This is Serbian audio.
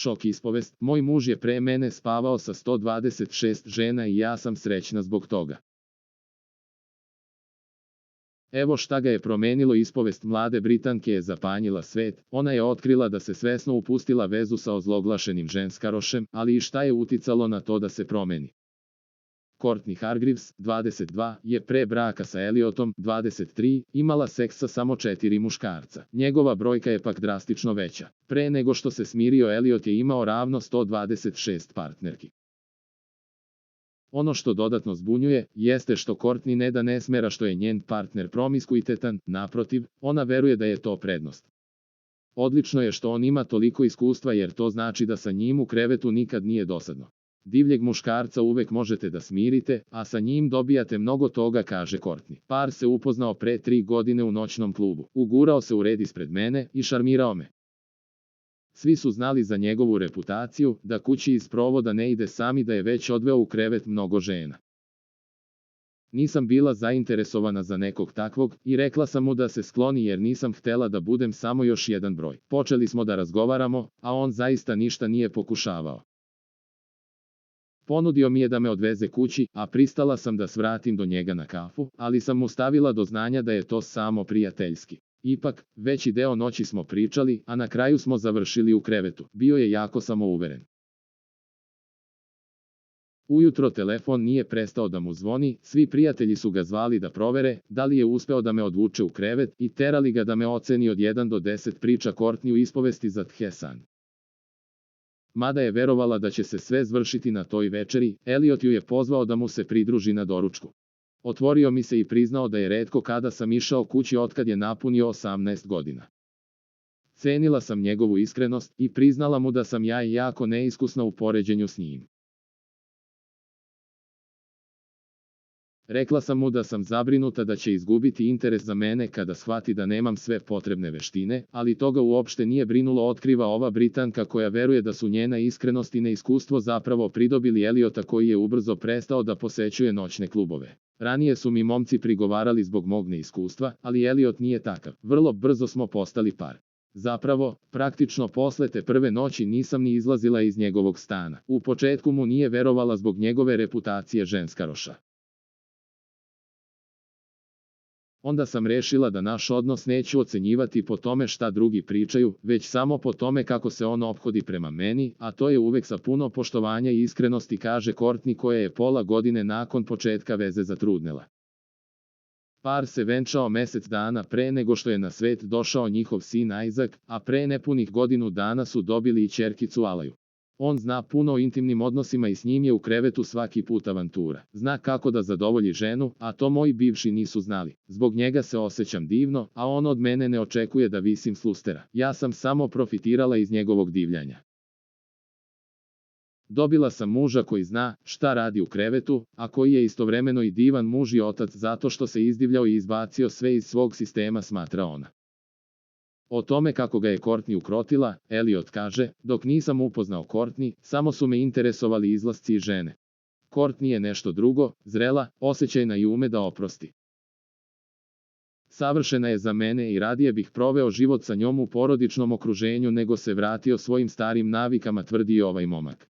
Šok ispovest, moj muž je pre mene spavao sa 126 žena i ja sam srećna zbog toga. Evo šta ga je promenilo. Ispovest mlade Britanke je zapanjila svet. Ona je otkrila da se svesno upustila vezu sa ozloglašenim ženskarošem, ali i šta je uticalo na to da se promeni. Courtney Hargreaves, 22, je pre braka sa Elliotom, 23, imala seks sa samo 4 muškarca. Njegova brojka je pak drastično veća. Pre nego što se smirio, Elliot je imao ravno 126 partnerki. Ono što dodatno zbunjuje, jeste što Courtney ne da ne smera što je njen partner promiskuitetan, naprotiv, ona veruje da je to prednost. Odlično je što on ima toliko iskustva jer to znači da sa njim u krevetu nikad nije dosadno. Divljeg muškarca uvek možete da smirite, a sa njim dobijate mnogo toga, kaže Courtney. Par se upoznao pre 3 godine u noćnom klubu. Ugurao se u red ispred mene i šarmirao me. Svi su znali za njegovu reputaciju, da kući iz provoda ne ide sami, da je već odveo u krevet mnogo žena. Nisam bila zainteresovana za nekog takvog i rekla sam mu da se skloni jer nisam htela da budem samo još jedan broj. Počeli smo da razgovaramo, a on zaista ništa nije pokušavao. Ponudio mi je da me odveze kući, a pristala sam da svratim do njega na kafu, ali sam mu stavila do znanja da je to samo prijateljski. Ipak, veći deo noći smo pričali, a na kraju smo završili u krevetu. Bio je jako samouveren. Ujutro telefon nije prestao da mu zvoni, svi prijatelji su ga zvali da provere da li je uspeo da me odvuče u krevet i terali ga da me oceni od 1 do 10, priča Courtney u ispovesti za The Sun. Mada je verovala da će se sve zvršiti na toj večeri, Elliot ju je pozvao da mu se pridruži na doručku. Otvorio mi se i priznao da je retko kada sam išao kući otkad je napunio 18 godina. Cenila sam njegovu iskrenost i priznala mu da sam ja jako neiskusna u poređenju s njim. Rekla sam mu da sam zabrinuta da će izgubiti interes za mene kada shvati da nemam sve potrebne veštine, ali toga uopšte nije brinulo, otkriva ova Britanka koja veruje da su njena iskrenost i neiskustvo zapravo pridobili Elliota koji je ubrzo prestao da posećuje noćne klubove. Ranije su mi momci prigovarali zbog mog neiskustva, ali Elliot nije takav. Vrlo brzo smo postali par. Zapravo, praktično posle te prve noći nisam ni izlazila iz njegovog stana. U početku mu nije verovala zbog njegove reputacije ženskaroša. Onda sam rešila da naš odnos neću ocenjivati po tome šta drugi pričaju, već samo po tome kako se on ophodi prema meni, a to je uvek sa puno poštovanja i iskrenosti, kaže Courtney koja je pola godine nakon početka veze zatrudnela. Par se venčao mesec dana pre nego što je na svet došao njihov sin Isaac, a pre nepunih godinu dana su dobili i ćerkicu Alaju. On zna puno o intimnim odnosima i s njim je u krevetu svaki put avantura. Zna kako da zadovolji ženu, a to moji bivši nisu znali. Zbog njega se osjećam divno, a on od mene ne očekuje da visim s lustera. Ja sam samo profitirala iz njegovog divljanja. Dobila sam muža koji zna šta radi u krevetu, a koji je istovremeno i divan muž i otac zato što se izdivljao i izbacio sve iz svog sistema, smatra ona. O tome kako ga je Courtney ukrotila, Elliot kaže, dok nisam upoznao Courtney, samo su me interesovali izlasci i žene. Courtney je nešto drugo, zrela, osjećajna i ume da oprosti. Savršena je za mene i radije bih proveo život sa njom u porodičnom okruženju nego se vratio svojim starim navikama, tvrdi ovaj momak.